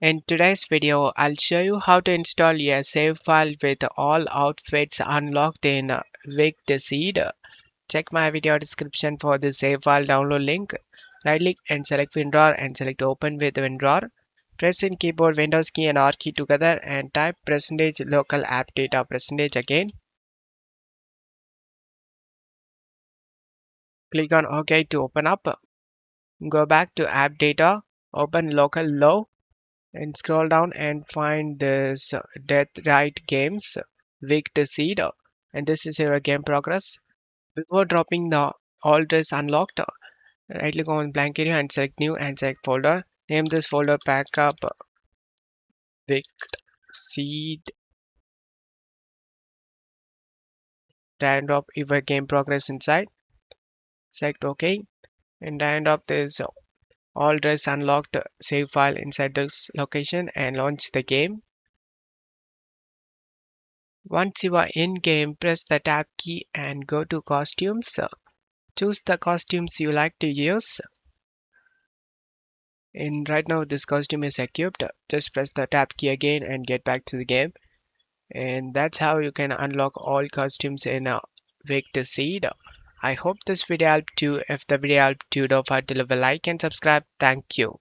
In today's video, I'll show you how to install a save file with all outfits unlocked in Wikseed. Check my video description for the save file download link. Right click and select WinRAR and select open with WinRAR. Press in keyboard Windows key and R key together and type percentage local app data percentage again. Click on OK to open up. Go back to app data, open local low and scroll down and find this Death Right Games Wikseed, and this is your game progress. Before dropping the all dress unlocked, right click on blank area and select new and select folder. Name this folder backup Wikseed. Drag and drop your game progress inside. Select OK and drag and drop this all dress unlocked save file inside this location and launch the game. Once you are in game, press the tab key and go to costumes. Choose the costumes you like to use. And right now this costume is equipped. Just press the tab key again and get back to the game. And that's how you can unlock all costumes in Wikseed. I hope this video helped you. If the video helped you, don't forget to leave a like and subscribe. Thank you.